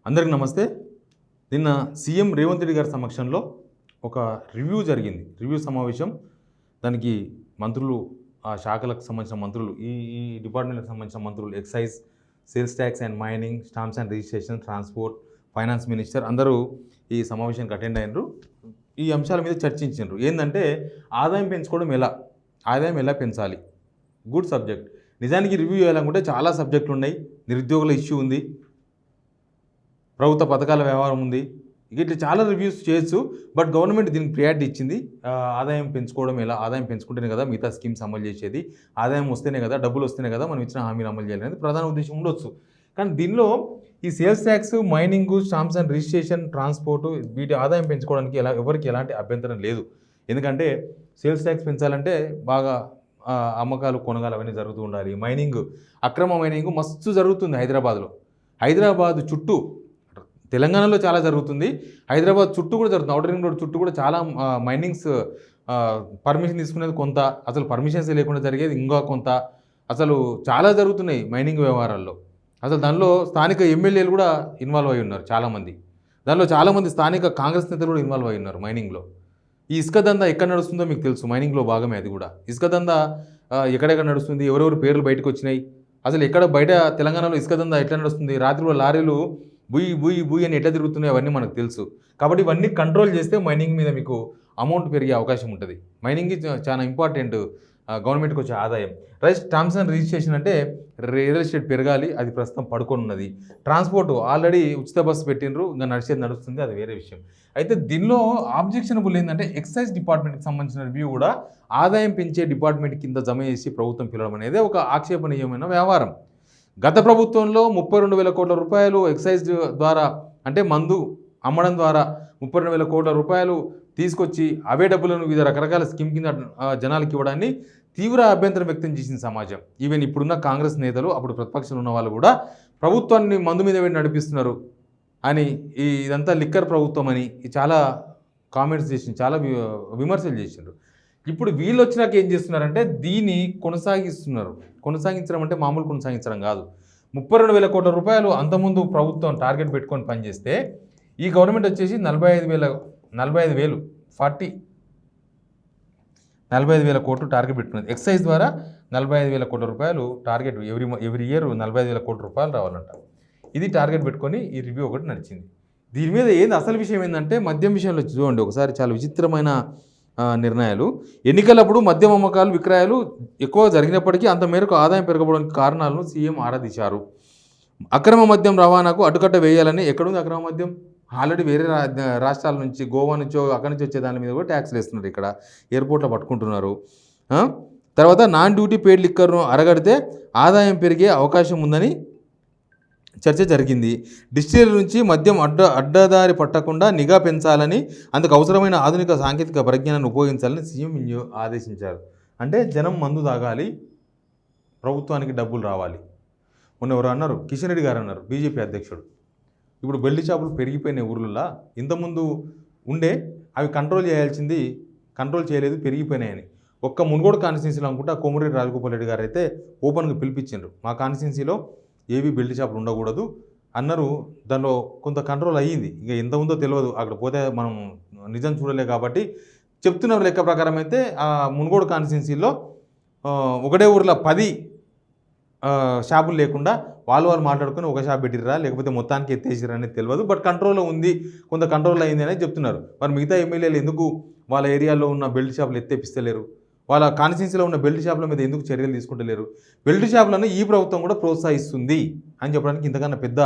అందరికీ నమస్తే. నిన్న సీఎం రేవంత్ రెడ్డి గారి సమక్షంలో ఒక రివ్యూ జరిగింది. రివ్యూ సమావేశం. దానికి మంత్రులు, ఆ శాఖలకు సంబంధించిన మంత్రులు, ఈ డిపార్ట్మెంట్కి సంబంధించిన మంత్రులు, excise, sales tax and mining, stamps and registration, transport, finance minister అందరూ ఈ సమావేశానికి అటెండ్ అయినారు. ఈ అంశాల మీద చర్చించారు. ఏంటంటే ఆదాయం పెంచుకోవడం ఎలా, ఆదాయం ఎలా పెంచాలి. Good subject. నిజానికి రివ్యూ చేయాలనుకుంటే చాలా సబ్జెక్టులు ఉన్నాయి. నిరుద్యోగుల ఇష్యూ ఉంది, ప్రభుత్వ పథకాల వ్యవహారం ఉంది, ఇట్లా చాలా రివ్యూస్ చేయొచ్చు. బట్ గవర్నమెంట్ దీనికి ప్రియారిటీ ఇచ్చింది. ఆదాయం పెంచుకోవడం ఎలా, ఆదాయం పెంచుకుంటేనే కదా మిగతా స్కీమ్స్ అమలు చేసేది, ఆదాయం వస్తేనే కదా, డబ్బులు వస్తేనే కదా మనం ఇచ్చిన హామీలు అమలు చేయాలనేది ప్రధాన ఉద్దేశం ఉండొచ్చు. కానీ దీనిలో ఈ sales tax, mining, stamps and registration, transport, వీటి ఆదాయం పెంచుకోవడానికి ఎవరికి ఎలాంటి అభ్యంతరం లేదు. ఎందుకంటే సేల్స్ ట్యాక్స్ పెంచాలంటే బాగా అమ్మకాలు, కొనగాలు అవన్నీ జరుగుతూ ఉండాలి. మైనింగ్, అక్రమ మైనింగ్ మస్తు జరుగుతుంది హైదరాబాద్లో. హైదరాబాద్ చుట్టూ, తెలంగాణలో చాలా జరుగుతుంది, హైదరాబాద్ చుట్టూ కూడా జరుగుతుంది. ఔటర్ రింగ్ రోడ్ చుట్టూ కూడా చాలా మైనింగ్స్ పర్మిషన్ తీసుకునేది కొంత, అసలు పర్మిషన్స్ లేకుండా జరిగేది ఇంకా కొంత, అసలు చాలా జరుగుతున్నాయి మైనింగ్ వ్యవహారాల్లో. అసలు దానిలో స్థానిక ఎమ్మెల్యేలు కూడా ఇన్వాల్వ్ అయి ఉన్నారు చాలామంది. దానిలో చాలామంది స్థానిక కాంగ్రెస్ నేతలు కూడా ఇన్వాల్వ్ అయి ఉన్నారు మైనింగ్లో. ఈ ఇసుక దందా ఎక్కడ నడుస్తుందో మీకు తెలుసు, మైనింగ్లో భాగమే అది కూడా. ఇసుక దందా ఎక్కడెక్కడ నడుస్తుంది, ఎవరెవరు పేర్లు బయటకు వచ్చినాయి, అసలు ఎక్కడ బయట తెలంగాణలో ఇసుక దందా ఎట్లా నడుస్తుంది, రాత్రిలో లారీలు బుయ్ బుయ్ బుయ్ అని ఎట్లా తిరుగుతున్నాయి అవన్నీ మనకు తెలుసు. కాబట్టి ఇవన్నీ కంట్రోల్ చేస్తే మైనింగ్ మీద మీకు అమౌంట్ పెరిగే అవకాశం ఉంటుంది. మైనింగ్ చాలా ఇంపార్టెంట్ గవర్నమెంట్కి వచ్చే ఆదాయం. రైట్. స్టాంప్స్ అండ్ రిజిస్ట్రేషన్ అంటే రియల్ ఎస్టేట్ పెరగాలి, అది ప్రస్తుతం పడుకొని ఉన్నది. ట్రాన్స్పోర్ట్ ఆల్రెడీ ఉచిత బస్సు పెట్టినరు, ఇంకా నడుస్తుంది, అది వేరే విషయం. అయితే దీనిలో ఆబ్జెక్షనబుల్ ఏంటంటే ఎక్సైజ్ డిపార్ట్మెంట్కి సంబంధించిన రివ్యూ కూడా ఆదాయం పెంచే డిపార్ట్మెంట్ కింద జమ చేసి ప్రభుత్వం పిలవడం అనేది ఒక ఆక్షేపణీయమైన వ్యవహారం. గత ప్రభుత్వంలో 32,000 కోట్ల రూపాయలు ఎక్సైజ్ ద్వారా, అంటే మందు అమ్మడం ద్వారా 32,000 కోట్ల రూపాయలు తీసుకొచ్చి అవే డబ్బులను వివిధ రకరకాల స్కీమ్ కింద జనాలకి ఇవ్వడాన్ని తీవ్ర అభ్యంతరం వ్యక్తం చేసిన సమాజం. ఈవెన్ ఇప్పుడున్న కాంగ్రెస్ నేతలు, అప్పుడు ప్రతిపక్షంలో ఉన్న వాళ్ళు కూడా ప్రభుత్వాన్ని మందు మీద వెళ్ళి నడిపిస్తున్నారు అని, ఇదంతా లిక్కర్ ప్రభుత్వం అని చాలా కామెంట్స్ చేసింది, చాలా విమర్శలు చేసిండ్రు. ఇప్పుడు వీళ్ళు వచ్చినాక ఏం చేస్తున్నారంటే దీన్ని కొనసాగిస్తున్నారు. కొనసాగించడం అంటే మామూలు కొనసాగించడం కాదు. 32,000 కోట్ల రూపాయలు అంతకుముందు ప్రభుత్వం టార్గెట్ పెట్టుకొని పనిచేస్తే ఈ గవర్నమెంట్ వచ్చేసి 45,000 కోట్లు టార్గెట్ పెట్టుకున్నది. ఎక్సైజ్ ద్వారా 45,000 కోట్ల రూపాయలు టార్గెట్, ఎవ్రీ ఇయర్ 45,000 కోట్ల రూపాయలు రావాలంట. ఇది టార్గెట్ పెట్టుకొని ఈ రివ్యూ ఒకటి నడిచింది. దీని మీద అసలు విషయం ఏంటంటే మద్యం విషయంలో చూడండి ఒకసారి, చాలా విచిత్రమైన నిర్ణయాలు. ఎన్నికలప్పుడు మద్యం అమ్మకాలు, విక్రయాలు ఎక్కువ జరిగినప్పటికీ అంత మేరకు ఆదాయం పెరగడానికి కారణాలను సీఎం ఆరాధించారు. అక్రమ మద్యం రవాణాకు అడ్డుకట్ట వేయాలని, ఎక్కడుంది అక్రమ మద్యం? ఆల్రెడీ వేరే రాష్ట్రాల నుంచి, గోవా నుంచో అక్కడి నుంచి వచ్చే దాని మీద కూడా ట్యాక్స్లు వేస్తున్నారు. ఇక్కడ ఎయిర్పోర్ట్లో పట్టుకుంటున్నారు. తర్వాత నాన్ డ్యూటీ పెయిడ్ లిక్కర్ను అరగడితే ఆదాయం పెరిగే అవకాశం ఉందని చర్చ జరిగింది. డిస్టిలరీ నుంచి మద్యం అడ్డదారి పట్టకుండా నిఘా పెంచాలని, అందుకు అవసరమైన ఆధునిక సాంకేతిక పరిజ్ఞానాన్ని ఉపయోగించాలని సీఎం ఆదేశించారు. అంటే జనం మందు తాగాలి, ప్రభుత్వానికి డబ్బులు రావాలి. మొన్న ఎవరు అన్నారు, కిషన్ రెడ్డి గారు అన్నారు, బీజేపీ అధ్యక్షుడు. ఇప్పుడు బెల్ట్ షాపులు పెరిగిపోయినాయి ఊర్లలో, ఇంతకుముందు ఉండే అవి కంట్రోల్ చేయాల్సింది కంట్రోల్ చేయలేదు, పెరిగిపోయినాయని. ఒక్క మున్గోడు కాన్స్టిట్యున్సీలో అనుకుంటా కోమరెడ్డి రాజగోపాల్ రెడ్డి గారు అయితే ఓపెన్గా పిలిపించారు, మా కాన్స్టిట్యున్సీలో ఏవి బెల్ట్ షాపులు ఉండకూడదు అన్నారు. దానిలో కొంత కంట్రోల్ అయ్యింది. ఇక ఎంత ఉందో తెలియదు, అక్కడ పోతే మనం నిజం చూడలే కాబట్టి చెప్తున్న లెక్క ప్రకారం అయితే ఆ మున్గోడు కాన్స్టిట్యున్సీలో ఒకటే ఊర్లో 10 షాపులు లేకుండా వాళ్ళు మాట్లాడుకొని ఒక షాప్ పెట్టిర్రా లేకపోతే మొత్తానికి ఎత్తేసిరా అనేది తెలియదు. బట్ కంట్రోల్లో ఉంది, కొంత కంట్రోల్ అయింది అనేది చెప్తున్నారు. మరి మిగతా ఎమ్మెల్యేలు ఎందుకు వాళ్ళ ఏరియాలో ఉన్న బెల్ట్ షాపులు ఎత్తేపిస్తలేరు, వాళ్ళ కాన్స్టిట్యున్సీలో ఉన్న బెల్ట్ షాపుల మీద ఎందుకు చర్యలు తీసుకుంటలేరు? బెల్ట్ షాపులను ఈ ప్రభుత్వం కూడా ప్రోత్సహిస్తుంది అని చెప్పడానికి ఇంతకన్నా పెద్ద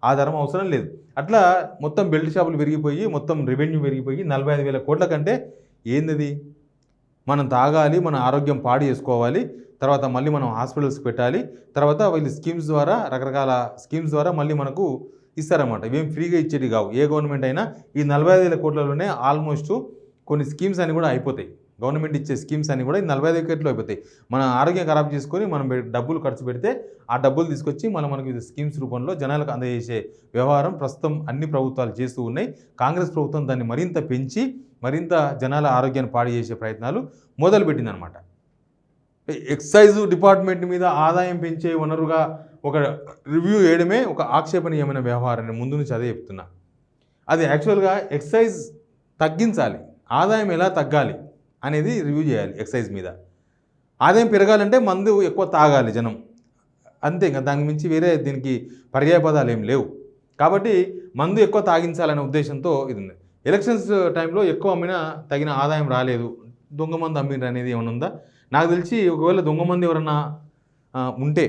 ఆధారం అవసరం లేదు. అట్లా మొత్తం బెల్ట్ షాపులు పెరిగిపోయి, మొత్తం రెవెన్యూ పెరిగిపోయి 45,000 కోట్ల కంటే ఏంది? మనం తాగాలి, మన ఆరోగ్యం పాడు చేసుకోవాలి, తర్వాత మళ్ళీ మనం హాస్పిటల్స్ పెట్టాలి, తర్వాత వీళ్ళు స్కీమ్స్ ద్వారా, రకరకాల స్కీమ్స్ ద్వారా మళ్ళీ మనకు ఇస్తారన్నమాట. ఇవేం ఫ్రీగా ఇచ్చేది కావు. ఏ గవర్నమెంట్ అయినా ఈ 45,000 కోట్లలోనే ఆల్మోస్ట్ కొన్ని స్కీమ్స్ అని కూడా అయిపోతాయి. గవర్నమెంట్ ఇచ్చే స్కీమ్స్ అన్ని కూడా ఈ 45 కోట్లు అయిపోతాయి. మన ఆరోగ్యం ఖరాబ్ చేసుకొని మనం డబ్బులు ఖర్చు పెడితే ఆ డబ్బులు తీసుకొచ్చి మనకు స్కీమ్స్ రూపంలో జనాలకు అందజేసే వ్యవహారం ప్రస్తుతం అన్ని ప్రభుత్వాలు చేస్తూ ఉన్నాయి. కాంగ్రెస్ ప్రభుత్వం దాన్ని మరింత పెంచి మరింత జనాల ఆరోగ్యాన్ని పాడు చేసే ప్రయత్నాలు మొదలుపెట్టిందనమాట. ఎక్సైజ్ డిపార్ట్మెంట్ మీద ఆదాయం పెంచే వనరుగా ఒక రివ్యూ వేయడమే ఒక ఆక్షేపణీయమైన వ్యవహారాన్ని ముందు నుంచి అదే చెప్తున్నా. అది యాక్చువల్గా ఎక్సైజ్ తగ్గించాలి, ఆదాయం ఎలా తగ్గాలి అనేది రివ్యూ చేయాలి. ఎక్సైజ్ మీద ఆదాయం పెరగాలంటే మందు ఎక్కువ తాగాలి జనం, అంతే. ఇంకా దాని మించి వేరే దీనికి పర్యాయ పదాలు ఏం లేవు. కాబట్టి మందు ఎక్కువ తాగించాలనే ఉద్దేశంతో ఇది ఉంది. ఎలక్షన్స్ టైంలో ఎక్కువ అమ్మినా తగిన ఆదాయం రాలేదు, దొంగ మందు అమ్మిండ్రు అనేది ఏమైనా ఉందా? నాకు తెలిసి ఒకవేళ దొంగ మంది ఎవరైనా ఉంటే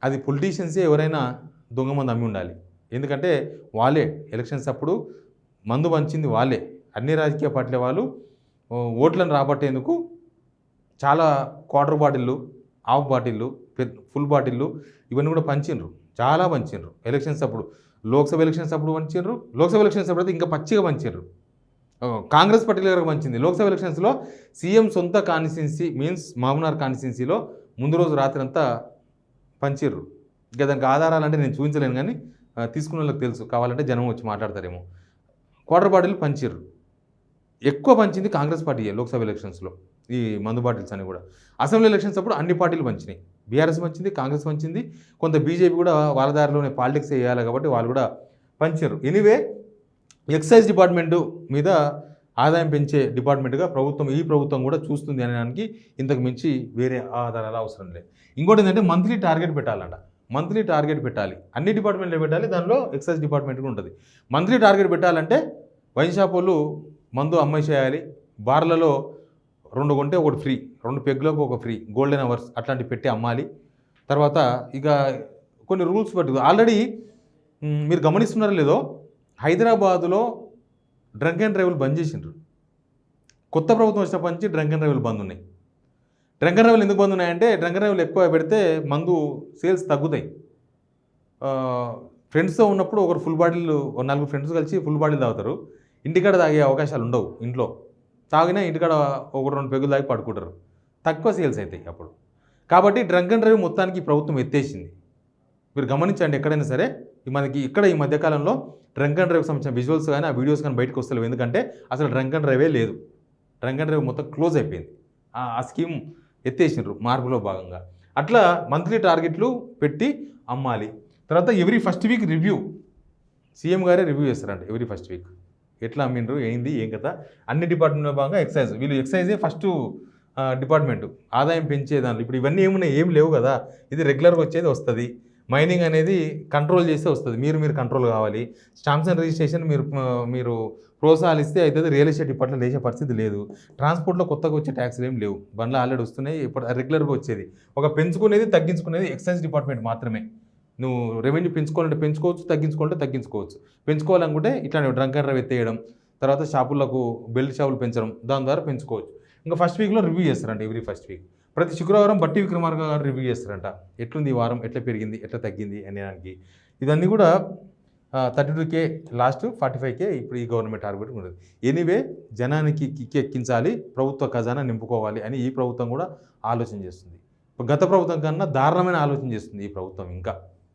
అది పొలిటీషియన్సే ఎవరైనా దొంగ మంది అమ్మి ఉండాలి. ఎందుకంటే వాళ్ళే ఎలక్షన్స్ అప్పుడు మందు పంచింది వాళ్ళే. అన్ని రాజకీయ పార్టీల వాళ్ళు ఓట్లను రాబట్టేందుకు చాలా క్వార్టర్ బాటిళ్ళు, హాఫ్ బాటిళ్ళు, ఫుల్ బాటిళ్ళు ఇవన్నీ కూడా పంచిండ్రు, చాలా పంచిండ్రు. ఎలక్షన్స్ అప్పుడు లోక్సభ ఎలక్షన్స్ అప్పుడు పంచిండ్రు. లోక్సభ ఎలక్షన్స్ అప్పుడు అయితే ఇంకా పచ్చిగా పంచిండ్రు. కాంగ్రెస్ పర్టికులర్గా పంచింది. లోక్సభ ఎలక్షన్స్లో సీఎం సొంత కాన్స్టిట్యున్సీ మీన్స్ మహబూబ్నగర్ కాన్స్టిట్యున్సీలో ముందు రోజు రాత్రి అంతా పంచిర్రు. ఇంకా దానికి ఆధారాలు అంటే నేను చూపించలేను, కానీ తీసుకున్న వాళ్ళకి తెలుసు, కావాలంటే జనం వచ్చి మాట్లాడతారేమో. Quarter bottle పంచిర్రు. ఎక్కువ పంచింది కాంగ్రెస్ పార్టీయే లోక్సభ ఎలక్షన్స్లో ఈ మందు బాటిల్స్ అని కూడా. అసెంబ్లీ ఎలక్షన్స్ అప్పుడు అన్ని పార్టీలు పంచినాయి. బీఆర్ఎస్ పంచింది, కాంగ్రెస్ పంచింది, కొంత బీజేపీ కూడా వాళ్ళ దారిలోనే పాలిటిక్స్ వేయాలి కాబట్టి వాళ్ళు కూడా పంచారు. ఎనీవే ఎక్సైజ్ డిపార్ట్మెంటు మీద ఆదాయం పెంచే డిపార్ట్మెంట్గా ఈ ప్రభుత్వం కూడా చూస్తుంది అనడానికి ఇంతకు మించి వేరే ఆధారాలు అవసరం లేదు. ఇంకోటి ఏంటంటే మంత్లీ టార్గెట్ పెట్టాలంట. మంత్లీ టార్గెట్ పెట్టాలి, అన్ని డిపార్ట్మెంట్లో పెట్టాలి, దానిలో ఎక్సైజ్ డిపార్ట్మెంట్ కూడా ఉంటుంది. మంత్లీ టార్గెట్ పెట్టాలంటే వైన్ షాప్ వాళ్ళు మందు అమ్మేసేయాలి, బార్లలో 2 కొంటే 1 ఫ్రీ, 2 పెగ్లకు 1 ఫ్రీ, గోల్డెన్ అవర్స్ అట్లాంటివి పెట్టి అమ్మాలి. తర్వాత ఇక కొన్ని రూల్స్ పెట్టు. ఆల్రెడీ మీరు గమనిస్తున్నారో లేదో, హైదరాబాదులో డ్రంక్ అండ్ డ్రైవ్లు బంద్ చేసిండ్రు. కొత్త ప్రభుత్వం వచ్చినప్పటి నుంచి డ్రంక్ అండ్ డ్రైవ్లు బంద్ ఉన్నాయి. డ్రంక్ అండ్ డ్రైవ్లు ఎందుకు బంద్ ఉన్నాయంటే డ్రంక్ అండ్ డ్రైవ్లు ఎక్కువ పెడితే మందు సేల్స్ తగ్గుతాయి. ఫ్రెండ్స్తో ఉన్నప్పుడు ఒకరు ఫుల్ బాటిల్, 4 ఫ్రెండ్స్ కలిసి ఫుల్ బాటిల్ తాగుతారు. ఇంటికాడ తాగే అవకాశాలు ఉండవు. ఇంట్లో తాగినా ఇంటికాడ 1-2 పెగ్గులు తాగి పడుకుంటారు, తక్కువ సేల్స్ అవుతాయి అప్పుడు. కాబట్టి డ్రంక్ అండ్ డ్రైవ్ మొత్తానికి ప్రభుత్వం ఎత్తేసింది. మీరు గమనించండి, ఎక్కడైనా సరే మనకి ఇక్కడ ఈ మధ్యకాలంలో డ్రంక్ అండ్ డ్రైవ్ సంబంధించిన విజువల్స్ కానీ ఆ వీడియోస్ కానీ బయటకు వస్తలేవు. ఎందుకంటే అసలు డ్రంక్ అండ్ డ్రైవే లేదు. డ్రంక్ అండ్ డ్రైవ్ మొత్తం క్లోజ్ అయిపోయింది. ఆ స్కీమ్ ఎత్తేసినారు మార్పులో భాగంగా. అట్లా మంత్లీ టార్గెట్లు పెట్టి అమ్మాలి. తర్వాత every first week review, CM గారే రివ్యూ చేస్తారంట ఎవ్రీ ఫస్ట్ వీక్. ఎట్లా అమ్మిండ్రు, ఏంది, ఏం కదా, అన్ని డిపార్ట్మెంట్లో భాగంగా ఎక్సైజ్. వీళ్ళు ఎక్సైజే ఫస్ట్ డిపార్ట్మెంటు ఆదాయం పెంచే దాంట్లో. ఇప్పుడు ఇవన్నీ ఏమున్నాయి, ఏం లేవు కదా. ఇది రెగ్యులర్గా వచ్చేది వస్తుంది. మైనింగ్ అనేది కంట్రోల్ చేస్తే వస్తుంది, మీరు కంట్రోల్ కావాలి. స్టాంప్స్ అండ్ రిజిస్ట్రేషన్ మీరు ప్రోత్సాహిస్తే అవుతుంది. రియల్ ఎస్టేట్ డిపార్ట్మెంట్ లేచే పరిస్థితి లేదు. ట్రాన్స్పోర్ట్లో కొత్తగా వచ్చే ట్యాక్స్లు ఏం లేవు, బండ్లు ఆల్రెడీ వస్తున్నాయి. ఇప్పుడు రెగ్యులర్గా వచ్చేది ఒక పెంచుకునేది తగ్గించుకునేది ఎక్సైజ్ డిపార్ట్మెంట్ మాత్రమే. నువ్వు రెవెన్యూ పెంచుకోవాలంటే పెంచుకోవచ్చు, తగ్గించుకోవాలంటే తగ్గించుకోవచ్చు. పెంచుకోవాలనుకుంటే ఇట్లా డ్రంక్ అండ్ డ్రైవ్ ఎత్తేయడం, తర్వాత షాపులకు బెల్ట్ షాపులు పెంచడం, దాని ద్వారా పెంచుకోవచ్చు. ఇంకా ఫస్ట్ వీక్లో రివ్యూ చేస్తారంట ఎవ్రీ ఫస్ట్ వీక్. ప్రతి శుక్రవారం బట్టి విక్రమార్క గారు రివ్యూ చేస్తారంట. ఎట్లుంది ఈ వారం, ఎట్లా పెరిగింది, ఎట్లా తగ్గింది అనేదానికి. ఇదన్నీ కూడా 32K లాస్ట్ 45K ఇప్పుడు ఈ గవర్నమెంట్ టార్గెట్ ఉంటుంది. ఎనీవే జనానికి కిక్కి ఎక్కించాలి, ప్రభుత్వ ఖజానా నింపుకోవాలి అని ఈ ప్రభుత్వం కూడా ఆలోచన చేస్తుంది. గత ప్రభుత్వం కన్నా దారుణమైన ఆలోచన చేస్తుంది ఈ ప్రభుత్వం. ఇంకా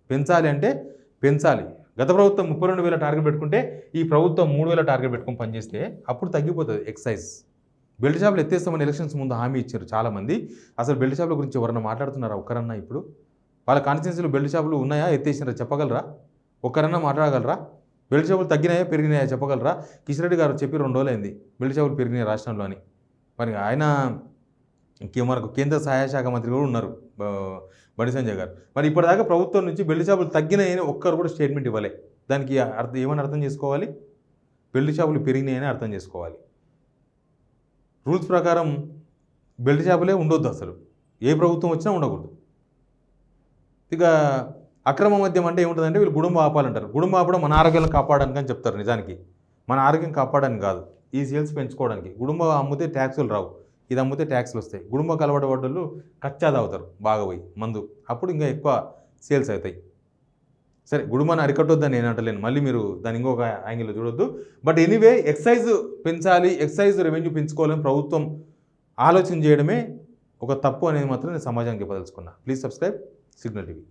పెంచాలి అంటే పెంచాలి. గత ప్రభుత్వం 32,000 టార్గెట్ పెట్టుకుంటే ఈ ప్రభుత్వం 3,000 టార్గెట్ పెట్టుకొని పనిచేస్తే అప్పుడు తగ్గిపోతుంది ఎక్సైజ్. బెల్ట్ షాపులు ఎత్తేస్తామని ఎలక్షన్స్ ముందు హామీ ఇచ్చారు చాలామంది. అసలు బెల్ట్ షాపుల గురించి ఎవరన్నా మాట్లాడుతున్నారా ఒక్కరన్నా? ఇప్పుడు వాళ్ళ కాన్స్టిట్యున్సీలో బెల్ట్ షాపులు ఉన్నాయా, ఎత్తేసినారా చెప్పగలరా? ఒక్కరన్నా మాట్లాడగలరా? బెల్ట్ షాపులు తగ్గినాయా, పెరిగినాయా చెప్పగలరా? కిషన్ రెడ్డి గారు చెప్పి 2 రోజులు అయింది బెల్ట్ షాపులు పెరిగినాయి రాష్ట్రంలో అని. మరి ఆయన మనకు కేంద్ర సహాయ శాఖ మంత్రి కూడా ఉన్నారు బండి సంజయ్ గారు. మరి ఇప్పటిదాకా ప్రభుత్వం నుంచి బెల్ట్ షాపులు తగ్గినాయని ఒక్కరు కూడా స్టేట్మెంట్ ఇవ్వలే. దానికి ఏమని అర్థం చేసుకోవాలి? బెల్ట్ షాపులు పెరిగినాయని అర్థం చేసుకోవాలి. రూల్స్ ప్రకారం బెల్ట్ షాపులే ఉండొద్దు, అసలు ఏ ప్రభుత్వం వచ్చినా ఉండకూడదు. ఇక అక్రమ మద్యం అంటే ఏముంటుందంటే వీళ్ళు గుడుంబ ఆపాలంటారు. గుడుంబ ఆపడం మన ఆరోగ్యాలను కాపాడడానికి అని చెప్తారు. నిజానికి మన ఆరోగ్యం కాపాడడానికి కాదు, ఈ సేల్స్ పెంచుకోవడానికి. గుడుంబ అమ్మితే ట్యాక్సులు రావు, ఇది అమ్మితే ట్యాక్సులు వస్తాయి. గుడుంబకు అలవాటు పడ్డోళ్ళు కచ్చా తాగుతారు బాగా పోయి మందు, అప్పుడు ఇంకా ఎక్కువ సేల్స్ అవుతాయి. సరే, గుడుంబాన్ని అరికట్టొద్దని నేను అంటలేను, మళ్ళీ మీరు దాని ఇంకొక యాంగిల్లో చూడొద్దు. బట్ ఎనీవే ఎక్సైజ్ పెంచాలి, ఎక్సైజ్ రెవెన్యూ పెంచుకోవాలని ప్రభుత్వం ఆలోచన చేయడమే ఒక తప్పు అనేది మాత్రం నేను సమాజానికి చెప్పదలుచుకున్నా. Please subscribe signal TV.